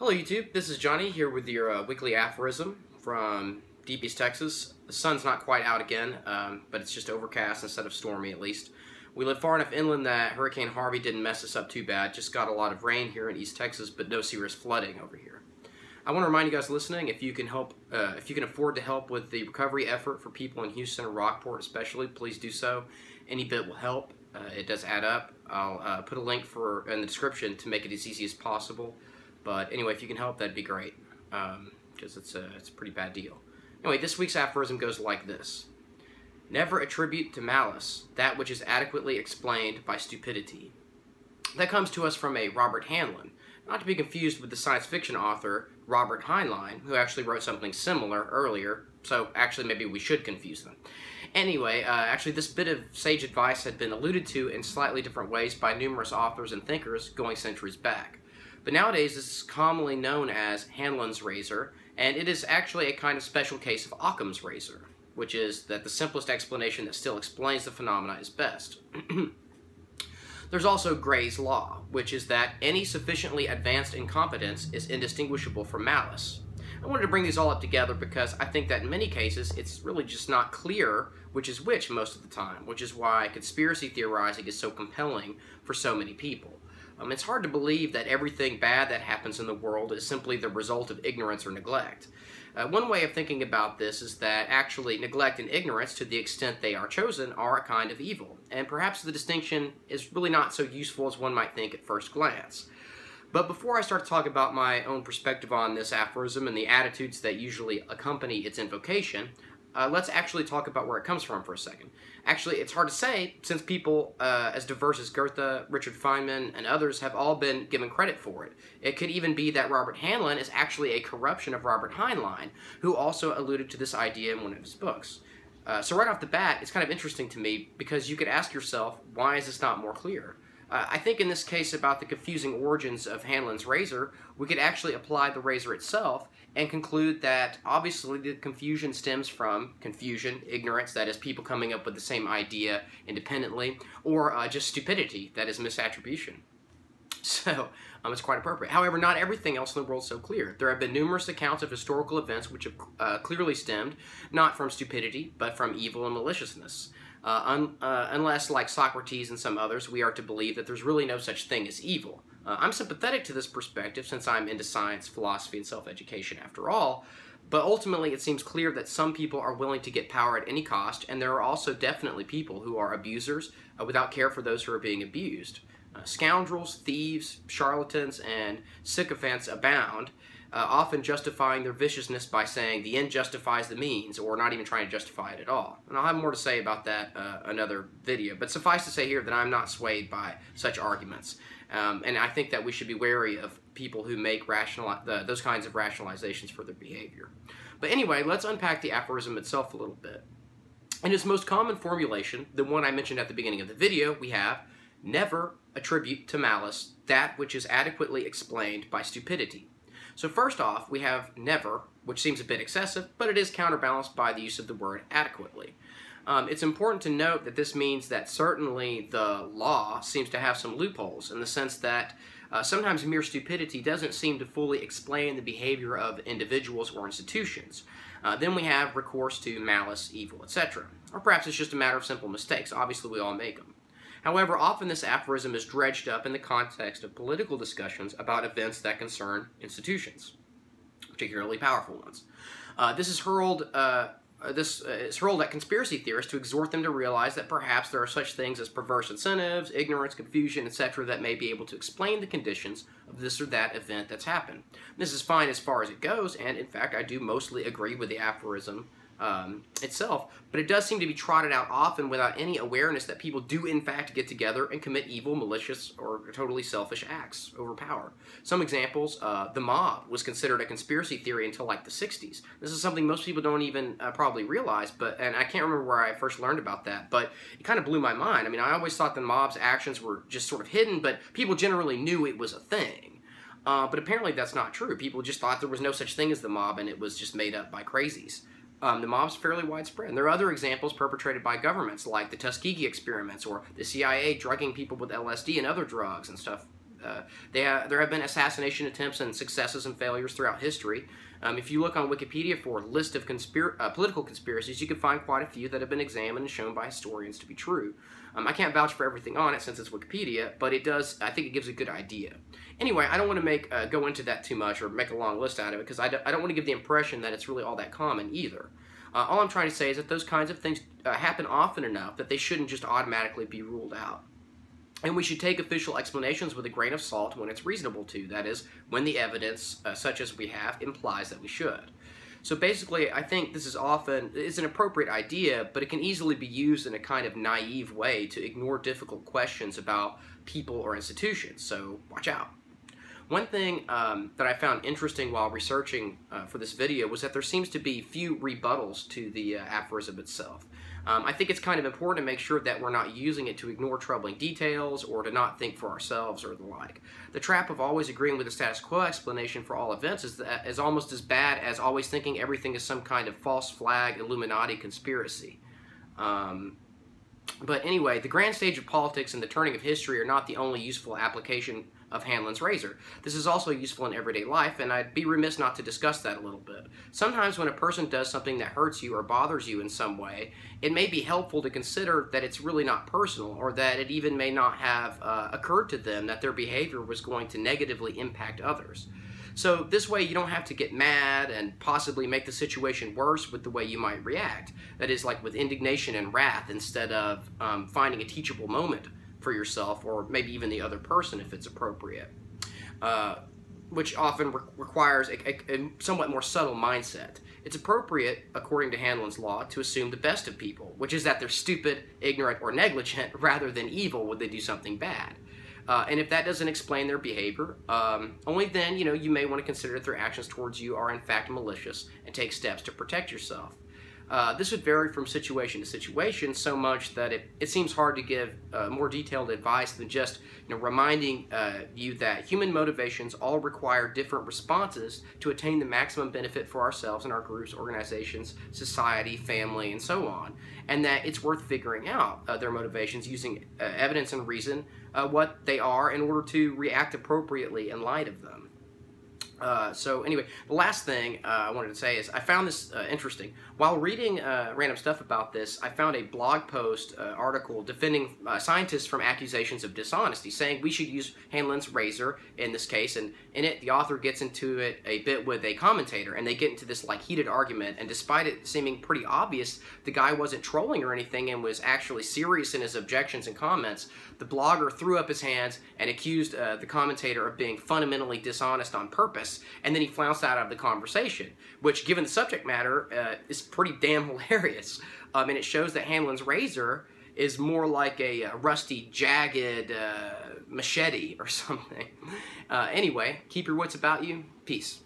Hello YouTube, this is Johnny here with your weekly aphorism from deep East Texas. The sun's not quite out again, but it's just overcast instead of stormy at least. We live far enough inland that Hurricane Harvey didn't mess us up too bad, just got a lot of rain here in East Texas, but no serious flooding over here. I want to remind you guys listening, if you can afford to help with the recovery effort for people in Houston or Rockport especially, please do so. Any bit will help. It does add up. I'll put a link in the description to make it as easy as possible. But anyway, if you can help, that'd be great, because it's a pretty bad deal. Anyway, this week's aphorism goes like this. Never attribute to malice that which is adequately explained by stupidity. That comes to us from a Robert Hanlon, not to be confused with the science fiction author Robert Hanlon, who actually wrote something similar earlier, so actually maybe we should confuse them. Anyway, actually this bit of sage advice had been alluded to in slightly different ways by numerous authors and thinkers going centuries back. But nowadays, this is commonly known as Hanlon's razor, and it is actually a kind of special case of Occam's razor, which is that the simplest explanation that still explains the phenomena is best. There's also Gray's law, which is that any sufficiently advanced incompetence is indistinguishable from malice. I wanted to bring these all up together because I think that in many cases, it's really just not clear which is which most of the time, which is why conspiracy theorizing is so compelling for so many people. It's hard to believe that everything bad that happens in the world is simply the result of ignorance or neglect. One way of thinking about this is that actually neglect and ignorance, to the extent they are chosen, are a kind of evil, and perhaps the distinction is really not so useful as one might think at first glance. But before I start to talk about my own perspective on this aphorism and the attitudes that usually accompany its invocation, let's actually talk about where it comes from for a second. Actually, it's hard to say, since people as diverse as Goethe, Richard Feynman, and others have all been given credit for it. It could even be that Robert Hanlon is actually a corruption of Robert Heinlein, who also alluded to this idea in one of his books. So right off the bat, it's kind of interesting to me, because you could ask yourself, why is this not more clear? I think in this case about the confusing origins of Hanlon's razor, we could actually apply the razor itself and conclude that obviously the confusion stems from confusion, ignorance, that is people coming up with the same idea independently, or just stupidity, that is misattribution. So, it's quite appropriate. However, not everything else in the world is so clear. There have been numerous accounts of historical events which have clearly stemmed, not from stupidity, but from evil and maliciousness. Unless, like Socrates and some others, we are to believe that there's really no such thing as evil. I'm sympathetic to this perspective since I'm into science, philosophy, and self-education after all, but ultimately it seems clear that some people are willing to get power at any cost, and there are also definitely people who are abusers without care for those who are being abused. Scoundrels, thieves, charlatans, and sycophants abound, often justifying their viciousness by saying the end justifies the means, or not even trying to justify it at all. And I'll have more to say about that another video, but suffice to say here that I'm not swayed by such arguments. And I think that we should be wary of people who make those kinds of rationalizations for their behavior. But anyway, let's unpack the aphorism itself a little bit. In its most common formulation, the one I mentioned at the beginning of the video, we have, never attribute to malice that which is adequately explained by stupidity. So first off, we have never, which seems a bit excessive, but it is counterbalanced by the use of the word adequately. It's important to note that this means that certainly the law seems to have some loopholes in the sense that sometimes mere stupidity doesn't seem to fully explain the behavior of individuals or institutions. Then we have recourse to malice, evil, etc. Or perhaps it's just a matter of simple mistakes. Obviously, we all make them. However, often this aphorism is dredged up in the context of political discussions about events that concern institutions, particularly powerful ones. This is hurled at conspiracy theorists to exhort them to realize that perhaps there are such things as perverse incentives, ignorance, confusion, etc. that may be able to explain the conditions of this or that event that's happened. This is fine as far as it goes, and in fact I do mostly agree with the aphorism itself, but it does seem to be trotted out often without any awareness that people do in fact get together and commit evil, malicious, or totally selfish acts over power. Some examples, the mob was considered a conspiracy theory until like the 60s. This is something most people don't even probably realize, and I can't remember where I first learned about that, but it kind of blew my mind. I mean, I always thought the mob's actions were just sort of hidden, but people generally knew it was a thing. But apparently that's not true. People just thought there was no such thing as the mob, and it was just made up by crazies. The mob's fairly widespread. And there are other examples perpetrated by governments, like the Tuskegee experiments or the CIA drugging people with LSD and other drugs and stuff There have been assassination attempts and successes and failures throughout history. If you look on Wikipedia for a list of political conspiracies, you can find quite a few that have been examined and shown by historians to be true. I can't vouch for everything on it since it's Wikipedia, but it does. I think it gives a good idea. Anyway, I don't want to go into that too much or make a long list out of it because I don't want to give the impression that it's really all that common either. All I'm trying to say is that those kinds of things happen often enough that they shouldn't just automatically be ruled out. And we should take official explanations with a grain of salt when it's reasonable to. That is, when the evidence, such as we have, implies that we should. So basically, I think this is an appropriate idea, but it can easily be used in a kind of naive way to ignore difficult questions about people or institutions. So watch out. One thing that I found interesting while researching for this video was that there seems to be few rebuttals to the aphorism itself. I think it's kind of important to make sure that we're not using it to ignore troubling details or to not think for ourselves or the like. The trap of always agreeing with the status quo explanation for all events is almost as bad as always thinking everything is some kind of false flag Illuminati conspiracy. But anyway, the grand stage of politics and the turning of history are not the only useful application of Hanlon's razor. This is also useful in everyday life, and I'd be remiss not to discuss that a little bit. Sometimes when a person does something that hurts you or bothers you in some way, it may be helpful to consider that it's really not personal, or that it even may not have occurred to them that their behavior was going to negatively impact others. So this way you don't have to get mad and possibly make the situation worse with the way you might react. That is, like with indignation and wrath instead of finding a teachable moment for yourself or maybe even the other person if it's appropriate, which often requires a somewhat more subtle mindset. It's appropriate, according to Hanlon's law, to assume the best of people, which is that they're stupid, ignorant, or negligent rather than evil when they do something bad. And if that doesn't explain their behavior, only then, you may want to consider that their actions towards you are in fact malicious and take steps to protect yourself. This would vary from situation to situation so much that it seems hard to give more detailed advice than just reminding you that human motivations all require different responses to attain the maximum benefit for ourselves and our groups, organizations, society, family, and so on, and that it's worth figuring out their motivations using evidence and reason what they are in order to react appropriately in light of them. So anyway, the last thing I wanted to say is I found this interesting. While reading random stuff about this, I found a blog post article defending scientists from accusations of dishonesty, saying we should use Hanlon's razor in this case, and in it the author gets into it a bit with a commentator, and they get into this heated argument, and despite it seeming pretty obvious the guy wasn't trolling or anything and was actually serious in his objections and comments, the blogger threw up his hands and accused the commentator of being fundamentally dishonest on purpose, and then he flounced out of the conversation, which, given the subject matter, is pretty damn hilarious. And it shows that Hanlon's razor is more like a rusty, jagged machete or something. Anyway, keep your wits about you. Peace.